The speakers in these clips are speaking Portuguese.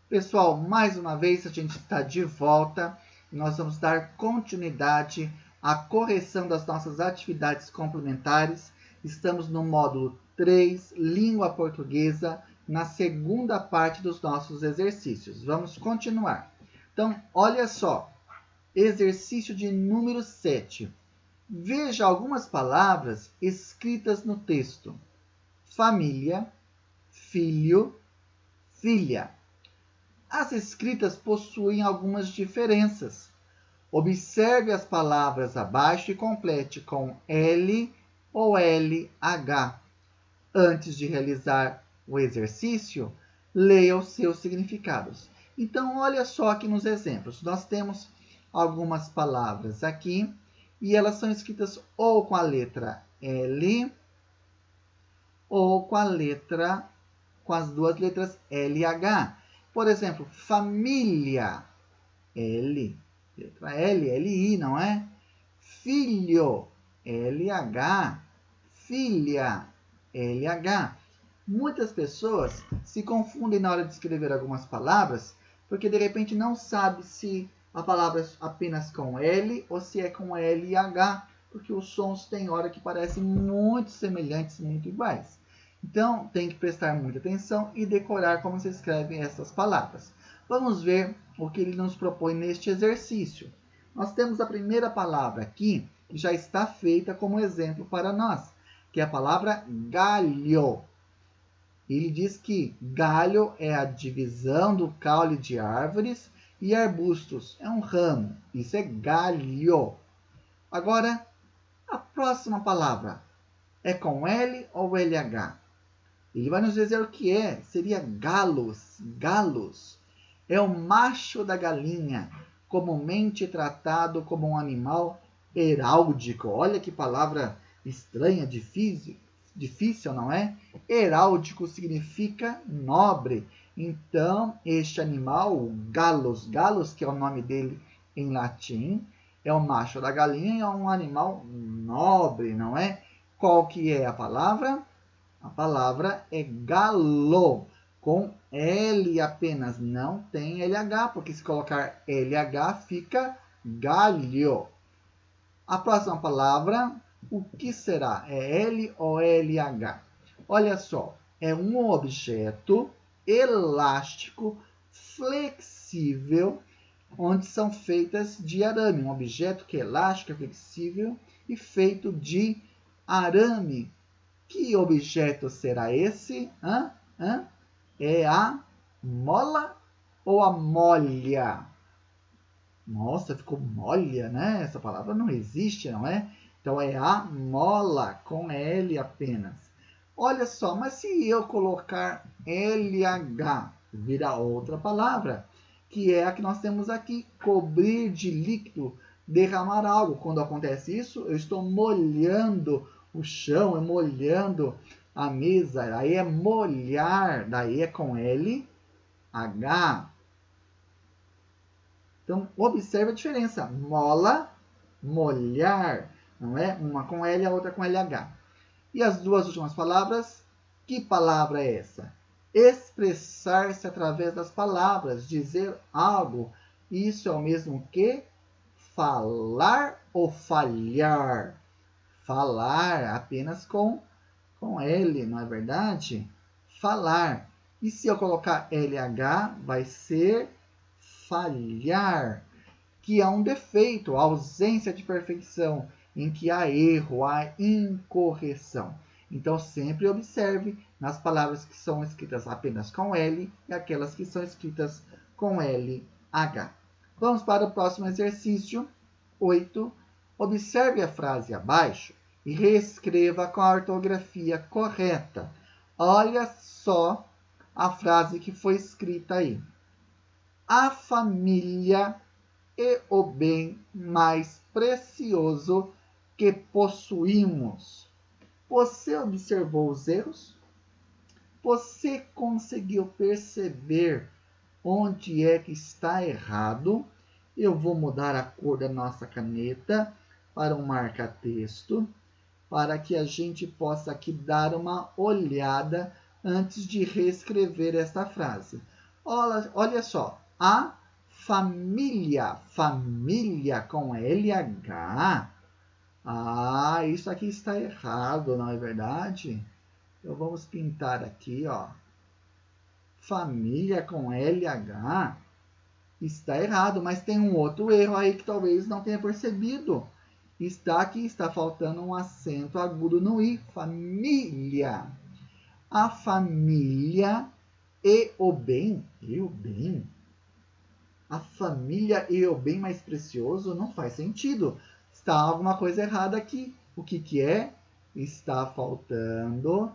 Pessoal, mais uma vez a gente está de volta e nós vamos dar continuidade à correção das nossas atividades complementares. Estamos no módulo 3, Língua Portuguesa, na segunda parte dos nossos exercícios. Vamos continuar. Então, olha só, exercício de número 7. Veja algumas palavras escritas no texto: família, filho, filha. As escritas possuem algumas diferenças. Observe as palavras abaixo e complete com L ou LH. Antes de realizar o exercício, leia os seus significados. Então, olha só aqui nos exemplos. Nós temos algumas palavras aqui e elas são escritas ou com a letra L ou com as duas letras LH. Por exemplo, família, L, letra L, L-I, não é? Filho, L-H, filha, L-H. Muitas pessoas se confundem na hora de escrever algumas palavras, porque de repente não sabe se a palavra é apenas com L ou se é com L e H, porque os sons tem hora que parecem muito semelhantes, muito iguais. Então, tem que prestar muita atenção e decorar como se escrevem essas palavras. Vamos ver o que ele nos propõe neste exercício. Nós temos a primeira palavra aqui, que já está feita como exemplo para nós, que é a palavra galho. Ele diz que galho é a divisão do caule de árvores e arbustos. É um ramo. Isso é galho. Agora, a próxima palavra é com L ou LH? Ele vai nos dizer o que é. Seria galos. Galos é o macho da galinha, comumente tratado como um animal heráldico. Olha que palavra estranha, difícil, não é? Heráldico significa nobre. Então, este animal, o galos, que é o nome dele em latim, é o macho da galinha e é um animal nobre, não é? Qual que é a palavra? A palavra é galo, com L apenas, não tem LH, porque se colocar LH fica galho. A próxima palavra, o que será? É L ou LH? Olha só, é um objeto elástico, flexível, onde são feitas de arame. Um objeto que é elástico, é flexível e feito de arame. Que objeto será esse? É a mola ou a molha? Nossa, ficou molha, né? Essa palavra não existe, não é? Então, é a mola, com L apenas. Olha só, mas se eu colocar LH, vira outra palavra, que é a que nós temos aqui, cobrir de líquido, derramar algo. Quando acontece isso, eu estou molhando o chão, molhando a mesa. Aí é molhar, daí é com L, H. Então, observe a diferença. Mola, molhar, não é? Uma com L, a outra com LH. E as duas últimas palavras, que palavra é essa? Expressar-se através das palavras, dizer algo. Isso é o mesmo que falar ou falhar. Falar apenas com L, não é verdade? Falar. E se eu colocar LH, vai ser falhar, que é um defeito, a ausência de perfeição, em que há erro, há incorreção. Então, sempre observe nas palavras que são escritas apenas com L e aquelas que são escritas com LH. Vamos para o próximo exercício, 8. Observe a frase abaixo e reescreva com a ortografia correta. Olha só a frase que foi escrita aí. A família é o bem mais precioso que possuímos. Você observou os erros? Você conseguiu perceber onde é que está errado? Eu vou mudar a cor da nossa caneta para um marca-texto, para que a gente possa aqui dar uma olhada antes de reescrever esta frase. Olha só, a família, família com LH. Ah, isso aqui está errado, não é verdade? Então vamos pintar aqui, ó. Família com LH está errado, mas tem um outro erro aí que talvez não tenha percebido. Está aqui, está faltando um acento agudo no I. Família. A família e o bem. A família e o bem mais precioso não faz sentido. Está alguma coisa errada aqui. O que é? Está faltando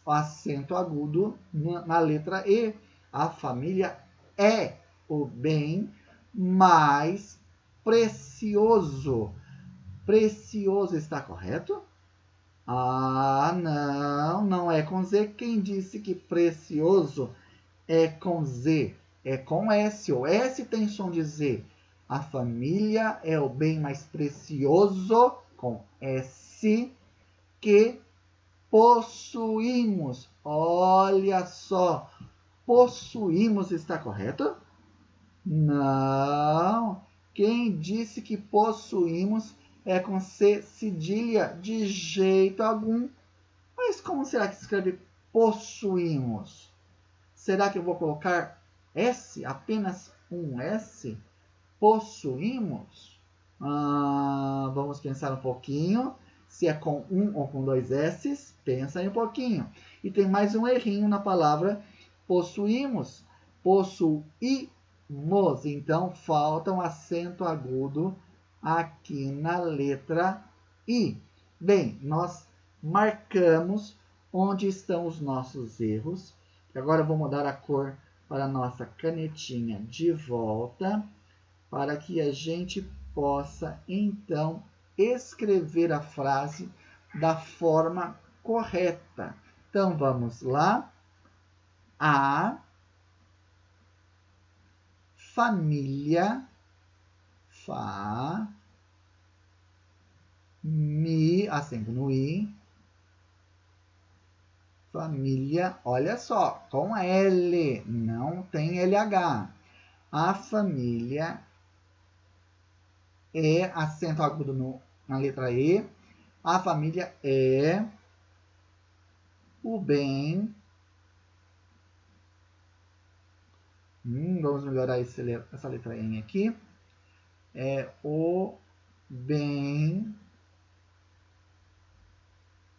o acento agudo na letra E. A família é o bem mais precioso. Precioso está correto? Ah, não é com Z. Quem disse que precioso é com Z? É com S. O S tem som de Z. A família é o bem mais precioso, com S, que possuímos. Olha só. Possuímos está correto? Não. Quem disse que possuímos é com C cedilha? De jeito algum. Mas como será que se escreve possuímos? Será que eu vou colocar S? Apenas um S? Possuímos? Vamos pensar um pouquinho. Se é com um ou com dois S, pensa aí um pouquinho. E tem mais um errinho na palavra possuímos. Possuímos. Então, falta um acento agudo aqui na letra I. Bem, nós marcamos onde estão os nossos erros. Agora eu vou mudar a cor para a nossa canetinha de volta, para que a gente possa, então, escrever a frase da forma correta. Então, vamos lá. A família, acento no I, família, olha só, com L, não tem LH. A família é acento agudo na letra E. A família é o bem. Vamos melhorar essa letra N aqui. É o bem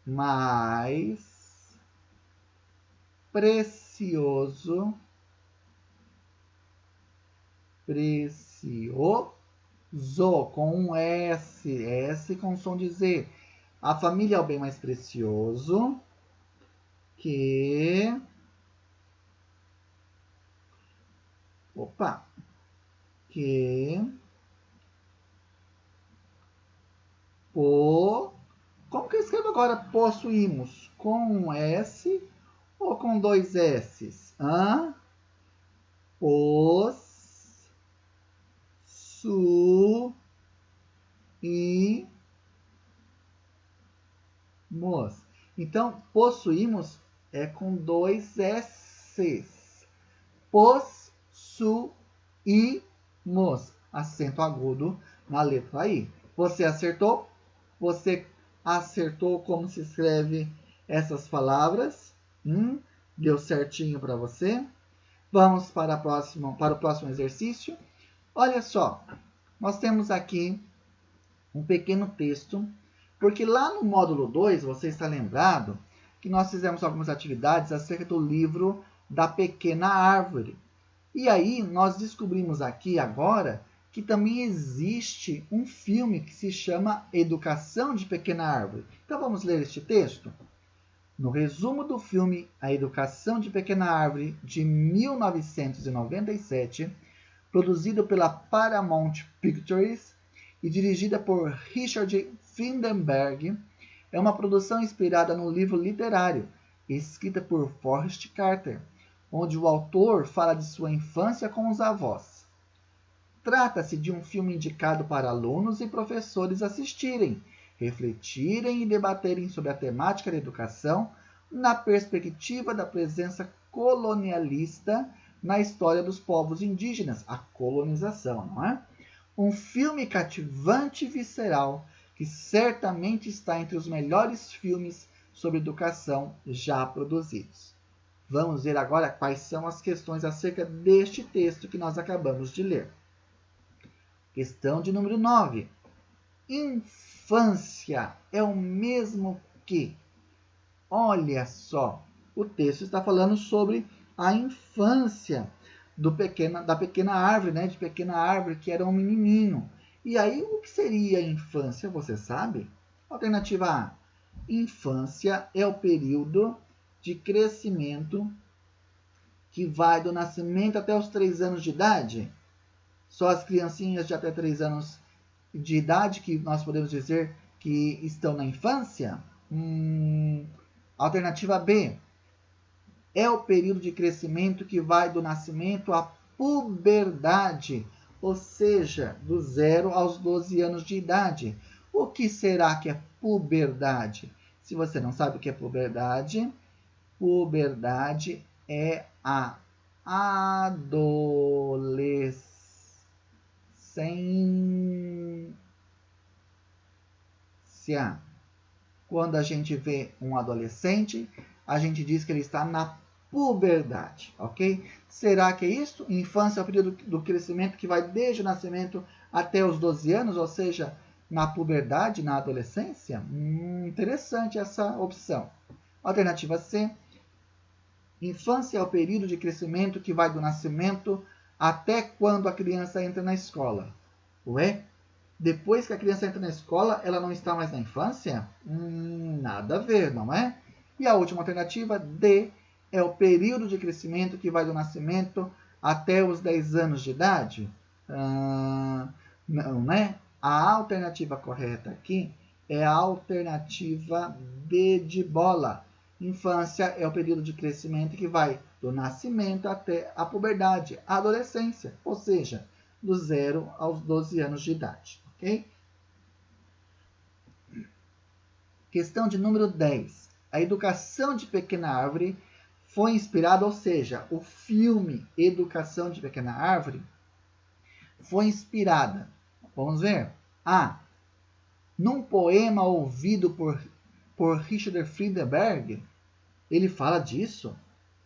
mais precioso. Precioso com um S. S com som de Z. A família é o bem mais precioso que... Como que eu escrevo agora possuímos? Com um S ou com dois S's? Possuímos. Então, possuímos é com dois S's. Possuímos. Acento agudo na letra I. Você acertou? Você acertou como se escreve essas palavras? Deu certinho para você? Vamos para o próximo exercício. Olha só, nós temos aqui um pequeno texto, porque lá no módulo 2, você está lembrado que nós fizemos algumas atividades acerca do livro da Pequena Árvore. E aí nós descobrimos aqui agora que também existe um filme que se chama Educação de Pequena Árvore. Então vamos ler este texto? No resumo do filme A Educação de Pequena Árvore, de 1997, produzido pela Paramount Pictures e dirigida por Richard Friedenberg, é uma produção inspirada no livro literário, escrita por Forrest Carter, onde o autor fala de sua infância com os avós. Trata-se de um filme indicado para alunos e professores assistirem, refletirem e debaterem sobre a temática da educação na perspectiva da presença colonialista na história dos povos indígenas, a colonização, não é? Um filme cativante e visceral que certamente está entre os melhores filmes sobre educação já produzidos. Vamos ver agora quais são as questões acerca deste texto que nós acabamos de ler. Questão de número 9. Infância é o mesmo que... Olha só, o texto está falando sobre a infância da pequena árvore, né? De pequena árvore, que era um menininho. E aí, o que seria a infância, você sabe? Alternativa A. Infância é o período de crescimento que vai do nascimento até os 3 anos de idade. Só as criancinhas de até 3 anos de idade que nós podemos dizer que estão na infância? Alternativa B. É o período de crescimento que vai do nascimento à puberdade, ou seja, do 0 aos 12 anos de idade. O que será que é puberdade? Se você não sabe o que é puberdade, puberdade é a adolescência. Quando a gente vê um adolescente, a gente diz que ele está na puberdade, ok? Será que é isso? Infância é o período do crescimento que vai desde o nascimento até os 12 anos, ou seja, na puberdade, na adolescência? Interessante essa opção. Alternativa C. Infância é o período de crescimento que vai do nascimento até quando a criança entra na escola. Ué? Depois que a criança entra na escola, ela não está mais na infância? Nada a ver, não é? E a última alternativa, D, é o período de crescimento que vai do nascimento até os 10 anos de idade? Não, né? A alternativa correta aqui é a alternativa B de bola. Infância é o período de crescimento que vai do nascimento até a puberdade, a adolescência, ou seja, do 0 aos 12 anos de idade. Okay? Questão de número 10. A educação de Pequena Árvore foi inspirada, ou seja, o filme Educação de Pequena Árvore foi inspirada. Vamos ver. A. Num poema ouvido por Richard Friedenberg. Ele fala disso?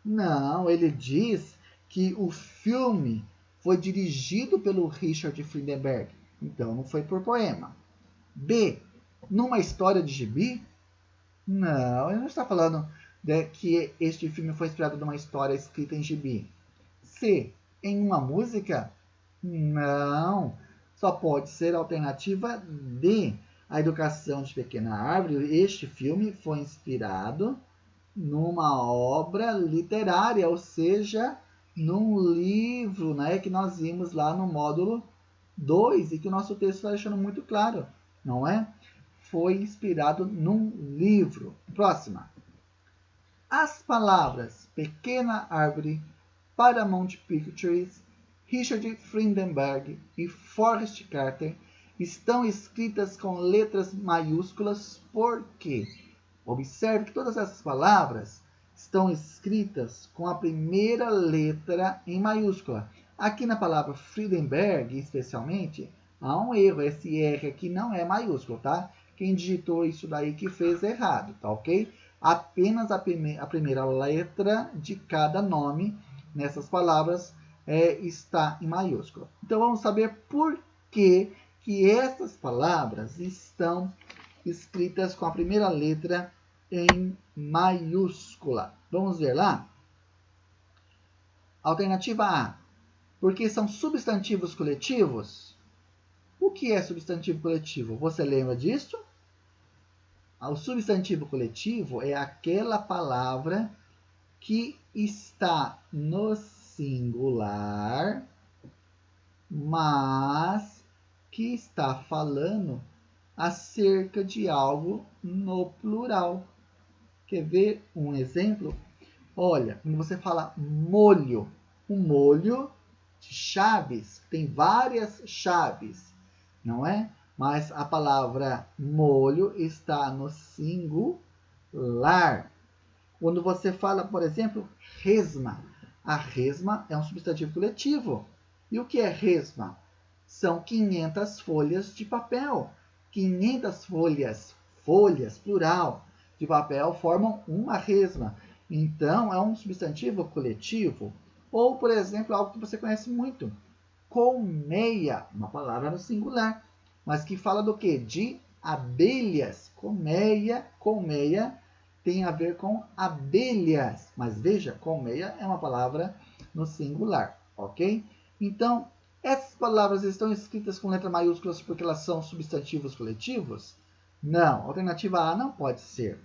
Não, ele diz que o filme foi dirigido pelo Richard Friedenberg. Então, não foi por poema. B. Numa história de gibi? Não, ele não está falando que este filme foi inspirado numa história escrita em gibi. C. Em uma música? Não, só pode ser a alternativa D. A Educação de Pequena Árvore. Este filme foi inspirado numa obra literária, ou seja, num livro, né, que nós vimos lá no módulo 2 e que o nosso texto está deixando muito claro, não é? Foi inspirado num livro. Próxima. As palavras Pequena Árvore, Paramount Pictures, Richard Friedenberg e Forrest Carter estão escritas com letras maiúsculas porque... Observe que todas essas palavras estão escritas com a primeira letra em maiúscula. Aqui na palavra Friedenberg, especialmente, há um erro. Esse R aqui não é maiúsculo, tá? Quem digitou isso daí que fez errado, tá ok? Apenas a primeira letra de cada nome nessas palavras está em maiúscula. Então, vamos saber por que essas palavras estão escritas com a primeira letra em maiúscula. Vamos ver lá? Alternativa A. Porque são substantivos coletivos? O que é substantivo coletivo? Você lembra disso? O substantivo coletivo é aquela palavra que está no singular, mas que está falando acerca de algo no plural. Quer ver um exemplo? Olha, quando você fala molho, um molho de chaves, tem várias chaves, não é? Mas a palavra molho está no singular. Quando você fala, por exemplo, resma. A resma é um substantivo coletivo. E o que é resma? São 500 folhas de papel. 500 folhas, plural, de papel formam uma resma. Então, é um substantivo coletivo. Ou, por exemplo, algo que você conhece muito. Colmeia, uma palavra no singular, mas que fala do quê? De abelhas. Colmeia tem a ver com abelhas. Mas veja, colmeia é uma palavra no singular, ok? Então, essas palavras estão escritas com letra maiúscula porque elas são substantivos coletivos? Não. Alternativa A não pode ser.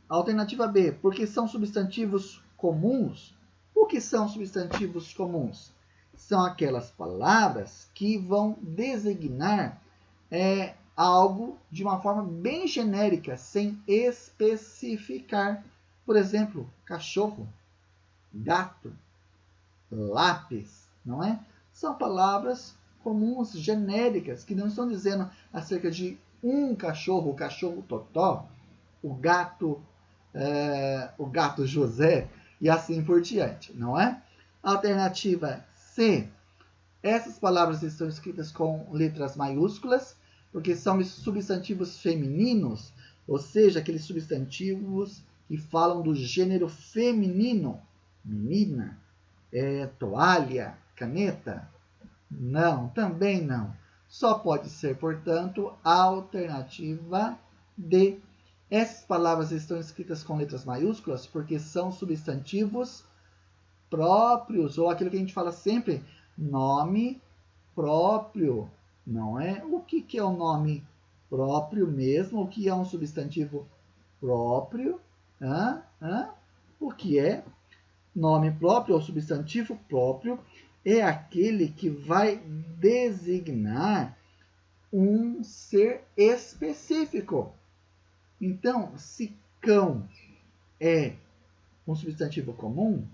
Alternativa B, porque são substantivos comuns. O que são substantivos comuns? São aquelas palavras que vão designar algo de uma forma bem genérica, sem especificar. Por exemplo, cachorro, gato, lápis, não é? São palavras comuns, genéricas, que não estão dizendo acerca de um cachorro, o cachorro Totó, o gato José e assim por diante, não é? Alternativa C. Essas palavras estão escritas com letras maiúsculas, porque são substantivos femininos, ou seja, aqueles substantivos que falam do gênero feminino. Menina, toalha, caneta? Não, também não. Só pode ser, portanto, a alternativa D. Essas palavras estão escritas com letras maiúsculas porque são substantivos próprios, ou aquilo que a gente fala sempre, nome próprio, não é? O que é um nome próprio mesmo? O que é um substantivo próprio? O que é nome próprio ou substantivo próprio? É aquele que vai designar um ser específico. Então, se cão é um substantivo comum,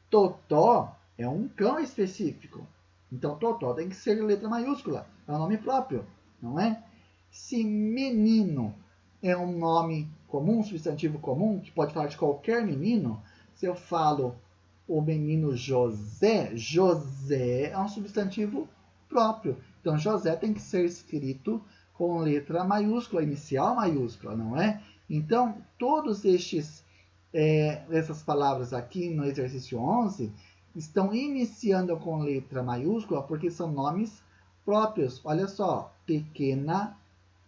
totó é um cão específico. Então, totó tem que ser letra maiúscula. É um nome próprio, não é? Se menino é um nome comum, um substantivo comum, que pode falar de qualquer menino, se eu falo o menino José, José é um substantivo próprio. Então, José tem que ser escrito com letra maiúscula, inicial maiúscula, não é? Então, todos essas palavras aqui no exercício 11 estão iniciando com letra maiúscula porque são nomes próprios. Olha só, pequena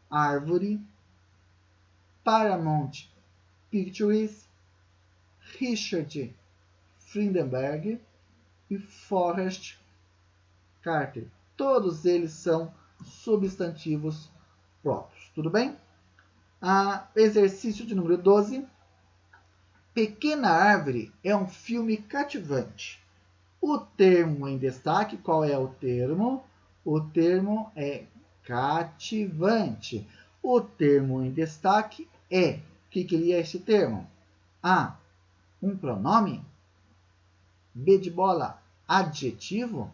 árvore, Paramount Pictures, Richard Friedenberg e Forrest Carter. Todos eles são substantivos próprios. Tudo bem? Exercício de número 12. Pequena Árvore é um filme cativante. O termo em destaque, qual é o termo? O termo é cativante. O termo em destaque é, o que é esse termo? A, um pronome. B de bola, adjetivo.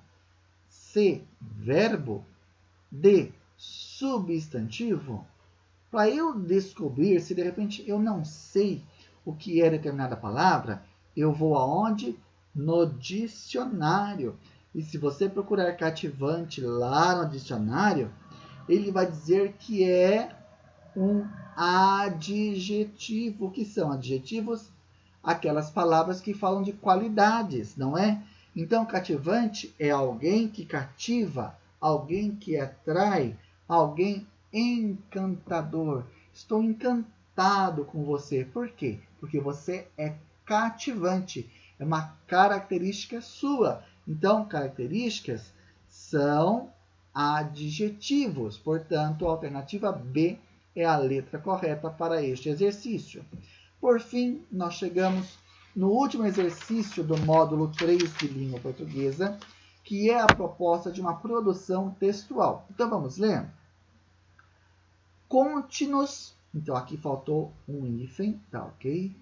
C, verbo. D, substantivo. Para eu descobrir, se de repente eu não sei o que é determinada palavra, eu vou aonde? No dicionário. E se você procurar cativante lá no dicionário, ele vai dizer que é um adjetivo. O que são adjetivos? Aquelas palavras que falam de qualidades, não é? Então, cativante é alguém que cativa, alguém que atrai, alguém encantador. Estou encantado com você. Por quê? Porque você é cativante. É uma característica sua. Então, características são adjetivos. Portanto, a alternativa B é a letra correta para este exercício. Por fim, nós chegamos no último exercício do módulo 3 de língua portuguesa, que é a proposta de uma produção textual. Então, vamos ler? Conte-nos, então aqui faltou um hífen, tá ok?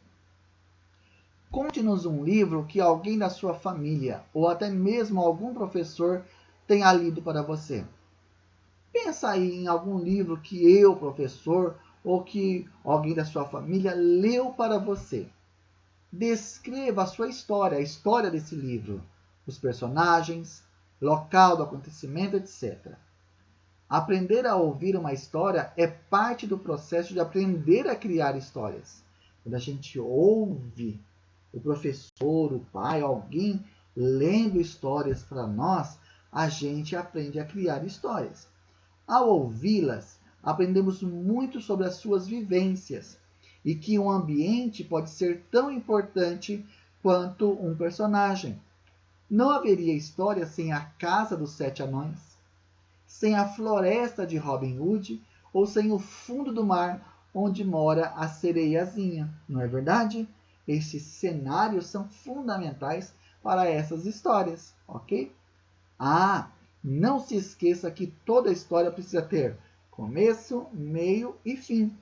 Conte-nos um livro que alguém da sua família, ou até mesmo algum professor, tenha lido para você. Pensa aí em algum livro que eu, professor, ou que alguém da sua família leu para você. Descreva a sua história, a história desse livro, os personagens, local do acontecimento, etc. Aprender a ouvir uma história é parte do processo de aprender a criar histórias. Quando a gente ouve o professor, o pai, alguém lendo histórias para nós, a gente aprende a criar histórias. Ao ouvi-las, aprendemos muito sobre as suas vivências e que um ambiente pode ser tão importante quanto um personagem. Não haveria história sem a Casa dos Sete Anões, sem a floresta de Robin Hood ou sem o fundo do mar onde mora a sereiazinha, não é verdade? Esses cenários são fundamentais para essas histórias, ok? Não se esqueça que toda história precisa ter começo, meio e fim.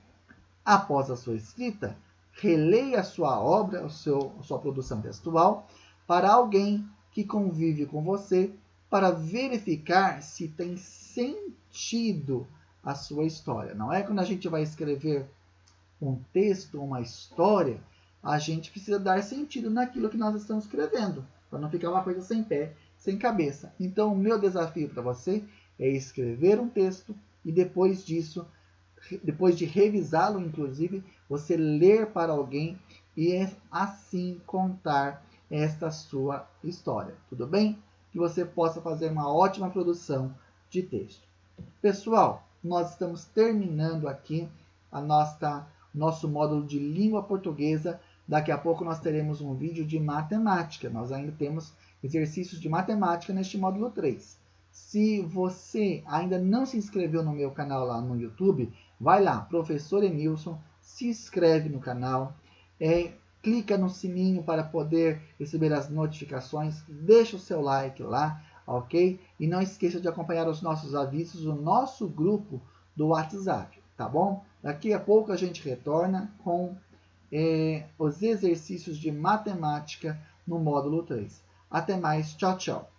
Após a sua escrita, releia a sua obra, a sua produção textual, para alguém que convive com você, para verificar se tem sentido a sua história. Não é quando a gente vai escrever um texto, uma história, a gente precisa dar sentido naquilo que nós estamos escrevendo, para não ficar uma coisa sem pé, sem cabeça. Então, o meu desafio para você é escrever um texto e depois disso, depois de revisá-lo, inclusive, você ler para alguém e assim contar esta sua história. Tudo bem? Que você possa fazer uma ótima produção de texto. Pessoal, nós estamos terminando aqui nosso módulo de língua portuguesa. Daqui a pouco nós teremos um vídeo de matemática. Nós ainda temos exercícios de matemática neste módulo 3. Se você ainda não se inscreveu no meu canal lá no YouTube, vai lá, Professor Emilson, se inscreve no canal, clica no sininho para poder receber as notificações, deixa o seu like lá, ok? E não esqueça de acompanhar os nossos avisos, o nosso grupo do WhatsApp, tá bom? Daqui a pouco a gente retorna com os exercícios de matemática no módulo 3. Até mais, tchau, tchau!